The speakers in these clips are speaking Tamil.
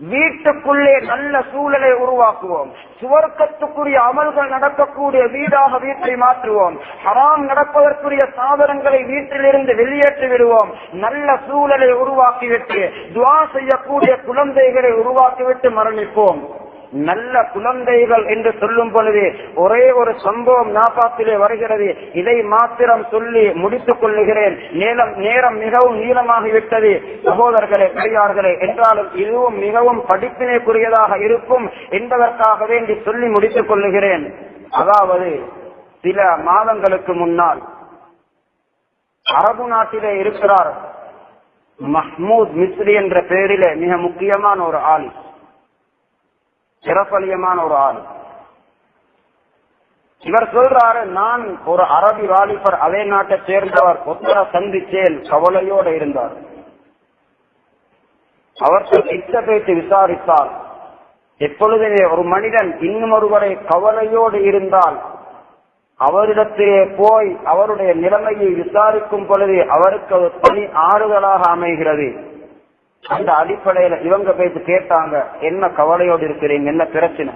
வீட்டுக்குள்ளே நல்ல சூழலை உருவாக்குவோம். சுவர்க்கத்துக்குரிய அமல்கள் நடக்கக்கூடிய வீடாக வீட்டை மாற்றுவோம். ஹராம் நடப்பதற்குரிய சாதனங்களை வீட்டிலிருந்து வெளியேற்றி விடுவோம். நல்ல சூழலை உருவாக்கிவிட்டு துஆ செய்யக்கூடிய குழந்தைகளை உருவாக்கிவிட்டு மரணிப்போம். நல்ல குழந்தைகள் என்று சொல்லும் பொழுது ஒரே ஒரு சம்பவம் ஞாபகத்திலே வருகிறது. இதை மாத்திரம் சொல்லி முடித்துக் கொள்ளுகிறேன். நேரம் மிகவும் நீளமாகிவிட்டது சகோதரர்களே, பெரியார்களே. என்றாலும் இதுவும் மிகவும் படிப்பினைக்குரியதாக இருக்கும் என்பதற்காக வேண்டி சொல்லி முடித்துக் கொள்ளுகிறேன். அதாவது சில மாதங்களுக்கு முன்னால் அரபு நாட்டிலே இருக்கிறார் மஹ்மூத் மிஸ்ரி என்ற பெயரிலே மிக முக்கியமான ஒரு ஆள், சிறப்பலியமான ஒரு ஆள். இவர் சொல்றாரு, நான் ஒரு அரபி வாலிபர் அதே நாட்டை சேர்ந்தவர் ஒத்தர சந்திச்சேன், கவலையோடு இருந்தார். அவர்கள் இஷ்டப்பேற்று விசாரித்தால் எப்பொழுதுமே ஒரு மனிதன் இன்னும் ஒருவரை கவலையோடு இருந்தால் அவரிடத்திலே போய் அவருடைய நிலைமையை விசாரிக்கும் பொழுது அவருக்கு அது தனி ஆறுதலாக அமைகிறது. அந்த அடிப்படையில இவங்க பேசி கேட்டாங்க, என்ன கவலையோடு இருக்கிறீங்க, என்ன பிரச்சனை?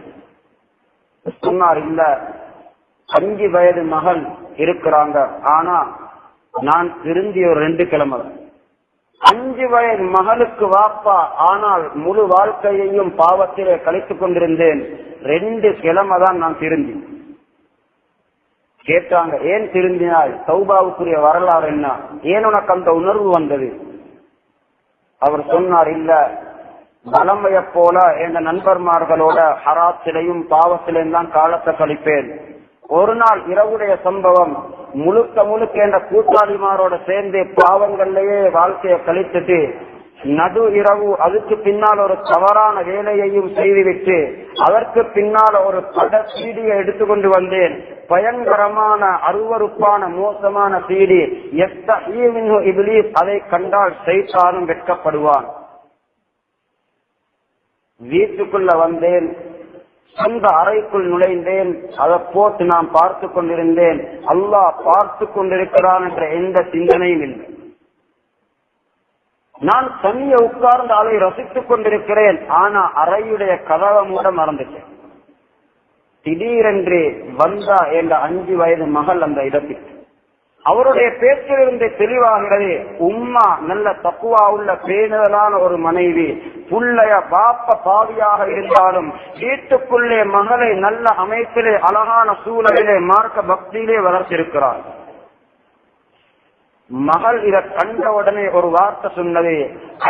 சொன்னார், இல்ல 5 வயது மகள் இருக்கிறாங்க, ஆனா நான் திருந்தி ஒரு 2 கிழமை. 5 வயது மகளுக்கு வாப்பா, ஆனால் முழு வாழ்க்கையையும் பாவத்திலே கழித்துக் கொண்டிருந்தேன். 2 கிழமை தான் நான் திருந்தி. கேட்டாங்க, ஏன் திருந்தினாய்? தௌபாவுக்குரிய வரலாறு என்ன? ஏன் உனக்கு அந்த உணர்வு வந்தது? அவர் சொன்னார், இல்ல வலமைய போல எங்க நண்பர்மார்களோட ஹராத்திலையும் பாவத்திலையும் தான் காலத்தை கழிப்பேன். ஒரு நாள் இரவுடைய சம்பவம், முழுக்க என்ற கூட்டாளிமாரோட சேர்ந்து பாவங்கள்லயே வாழ்க்கையை கழித்துட்டு நடு இரவு அதுக்கு பின்னால் ஒரு தவறான வேலையையும் செய்துவிட்டு அதற்கு பின்னால் ஒரு பட சீடியை எடுத்துக்கொண்டு வந்தேன். பயங்கரமான அருவருப்பான மோசமான சீடி. இப்லீஸ் அதை கண்டால் சைத்தானும் வெட்கப்படுவான். வீட்டுக்குள்ள வந்தேன், சொந்த அறைக்குள் நுழைந்தேன். அதை போட்டு நான் பார்த்து கொண்டிருந்தேன். அல்லாஹ் பார்த்து கொண்டிருக்கிறான் என்ற எந்த சிந்தனையும் இல்லை. நான் தனியே உட்கார்ந்து அதை ரசித்துக் கொண்டிருக்கிறேன். ஆனா அறையுடைய கதவை மூட மறந்துட்டேன். திடீரென்று வந்தா என்ற 5 வயது மகள் அந்த இடத்தில். அவருடைய பேச்சிலிருந்து தெளிவாகிறது, உம்மா நல்ல தக்குவா உள்ள பேணுதலான ஒரு மனைவி, புள்ளைய பாப்ப பாவியாக இருந்தாலும் வீட்டுக்குள்ளே மகளை நல்ல அமைப்பிலே அழகான சூழலிலே மார்க்க பக்தியிலே வளர்த்திருக்கிறார். மகள் இதை கண்டவுடனே ஒரு வார்த்தை சொன்னது,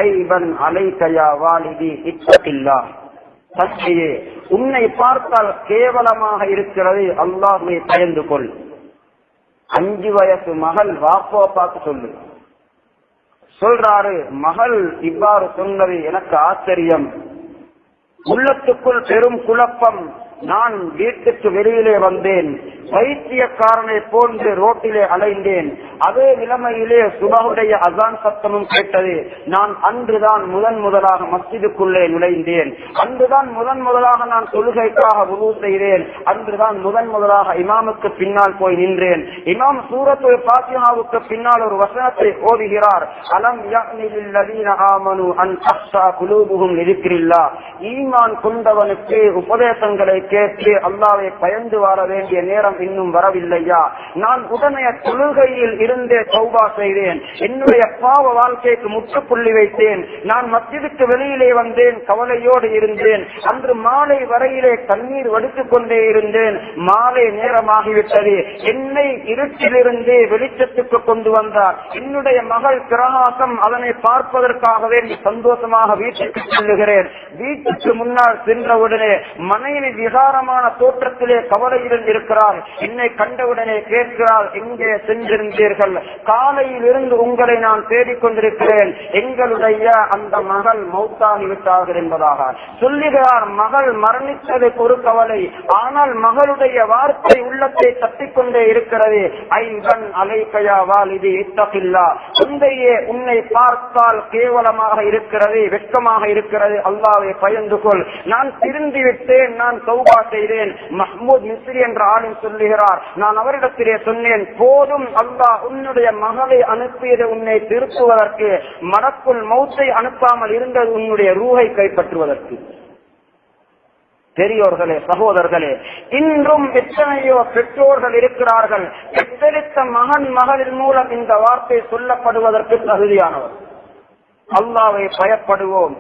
ஐபன் அலைகயா வாலிதி இத்தகில்லாஹ். சத்தியே, உன்னை பார்த்தால் கேவலமாக இருக்கிறது, அல்லாஹ்வை பயந்து கொள். 5 வயசு மகள் வாப்போ பார்த்து சொல்லு. சொல்றாரு, மகள் இவ்வாறு சொன்னது எனக்கு ஆச்சரியம். உள்ளத்துக்குள் பெரும் குழப்பம். நான் வீட்டுக்கு வெளியிலே வந்தேன். பைத்தியக்காரனை போன்று ரோட்டிலே அலைந்தேன். அதே நிலைமையிலே சுபஹுடைய அசான் சத்தமும் கேட்டது. நான் அன்றுதான் முதலாக மஸ்ஜிதுக்குள்ளே நுழைந்தேன். அன்றுதான் முதலாக நான் தொழுகைக்காக வுது செய்தேன். அன்றுதான் முதலாக இமாமுக்கு பின்னால் போய் நின்றேன். இமாம் சூரத்துல் ஃபாத்திஹாவுக்கு பின்னால் ஒரு வசனத்தை ஓதுகிறார், அலம் யஅனி லில்லதீன ஆமனு அன் தக்ஷா குலூபுஹும் லிذிக்ரில்லாஹ். ஈமான் கொண்டவனுக்கு உபதேசங்களை கேட்டு அல்லாஹ்வை பயந்து வர வேண்டிய நேரம் இன்னும் வரவில்லையா? நான் உடனே தொழுகையில் இருந்தே தௌபா செய்தேன். என்னுடைய பாவ வாழ்க்கைக்கு முற்றுப்புள்ளி வைத்தேன். நான் மஸ்ஜிதுக்கு வெளியிலே வந்தேன், கவலையோடு இருந்தேன். அன்று மாலை வரையிலே கண்ணீர் வடித்துக் கொண்டே இருந்தேன். மாலை நேரமாகிவிட்டது. என்னை இருட்டிலிருந்து வெளிச்சத்துக்கு கொண்டு வந்தார். என்னுடைய மகள் பிரகாசம், அதனை பார்ப்பதற்காகவே சந்தோஷமாக வீட்டுக்கு செல்லுகிறேன். வீட்டுக்கு முன்னால் சென்றவுடனே மனைவி விகாரமான தோற்றத்திலே கவலையுடன் இருக்கிறார். என்னை கண்டவுடனே கேட்கிறார், எங்கே சென்றிருந்தீர்கள்? காலையில் இருந்து உங்களை நான் தேடிக்கொண்டிருக்கிறேன். எங்களுடைய அந்த மகள் மௌத்தாகி விட்டார்கள் என்பதாக சொல்லுகிறார். மகள் மரணித்தது ஒரு கவலை, ஆனால் மகளுடைய வார்த்தை உள்ளத்தை தட்டிக்கொண்டே இருக்கிறது. ஐங்கன் அலைகயா வாலிதி இத்தகில்லாஹ். தந்தையே, உன்னை பார்த்தால் கேவலமாக இருக்கிறது, வெட்கமாக இருக்கிறது, அல்லாஹ்வை பயந்து கொள். நான் திருந்தி விட்டேன், நான் தௌபா செய்தேன். மஹ்மூத் மிஸ்ரி என்ற ஆளும் சொல்லுகிறார், நான் அவரிடத்திலே சொன்னேன், போதும் அல்லாஹ் உன்னுடைய மகளை அனுப்பியது உன்னை திருத்துவதற்கு, மலக்குல் மௌத்தை அனுப்பாமல் இருந்தது உன்னுடைய ரூஹை கைப்பற்றுவதற்கு. பெரியோர்களே, சகோதரர்களே, இன்றும் எத்தனையோ பெற்றோர்கள் இருக்கிறார்கள், பெற்றெடுத்த மகன் மகளின் மூலம் இந்த வார்த்தை சொல்லப்படுவதற்கு தகுதியானவர். அல்லாஹ்வை பயப்படுவோம்,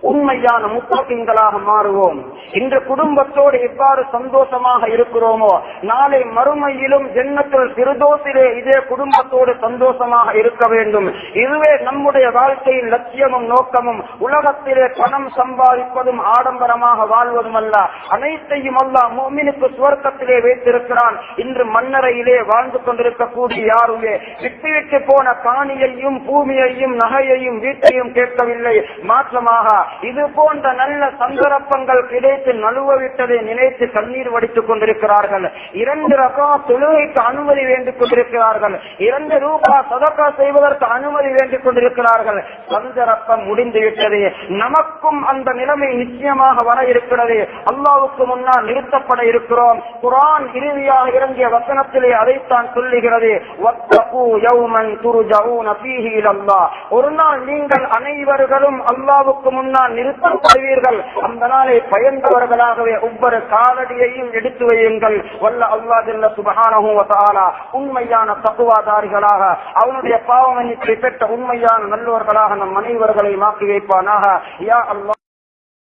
உண்மையான முத்தகீன்களாக மாறுவோம். இன்று குடும்பத்தோடு எவ்வாறு சந்தோஷமாக இருக்கிறோமோ, நாளை மறுமையிலும் ஜன்னத்துல் ஃபிர்தௌஸிலே இதே குடும்பத்தோடு சந்தோஷமாக இருக்க வேண்டும். இதுவே நம்முடைய வாழ்க்கையின் லட்சியமும் நோக்கமும். உலகத்திலே பணம் சம்பாதிப்பதும் ஆடம்பரமாக வாழ்வதும் அல்ல. அனைத்தையும் அல்லாஹ் முஃமினுக்கு சுவர்க்கத்திலே வைத்திருக்கிறான். இன்று மண்ணறையிலே வாழ்ந்து கொண்டிருக்கக்கூடிய யாருமே விட்டுவிட்டு போன காணியையும் பூமியையும் நகையையும் வீட்டையும் கேட்கவில்லை. மாற்றமாக இது போன்ற நல்ல சந்தர்ப்பங்கள் கிடைத்து நழுவவிட்டதை நினைத்து கண்ணீர் வடித்துக் கொண்டிருக்கிறார்கள். 2 ரகாத் தொழுகைக்கு அனுமதி வேண்டிக் கொண்டிருக்கிறார்கள். 2 ரூபாய் சதகா செய்வதற்கு அனுமதி வேண்டிக் கொண்டிருக்கிறார்கள். சந்தர்ப்பம் முடிந்துவிட்டது. நமக்கும் அந்த நிலைமை நிச்சயமாக வர இருக்கிறது. அல்லாஹ்வுக்கு முன்னால் நிறுத்தப்பட இருக்கிறோம். குர்ஆன் இறுதியாக இறங்கிய வசனத்திலே அதைத்தான் சொல்லுகிறது, வத்தகு யௌமன் துர்ஜஊன ஃபீஹி இலல்லாஹ். ஒரு நாள் நீங்கள் அனைவர்களும் அல்லாஹ்வுக்கு முன்னால் நிறுத்தப்படுவீர்கள். அந்த நாளை பயந்தவர்களாகவே ஒவ்வொரு காலடியையும் எடுத்து வையுங்கள். வல்ல அல்லாஹ் ஜல்ல சுப்ஹானஹு வ தஆலா உண்மையான தக்வாதாரிகளாக, அவனுடைய பாவ மன்னிப்பை பெற்ற உண்மையான நல்லவர்களாக நம் அனைவர்களை மாற்றி வைப்பானாக. யா அல்லாஹ்.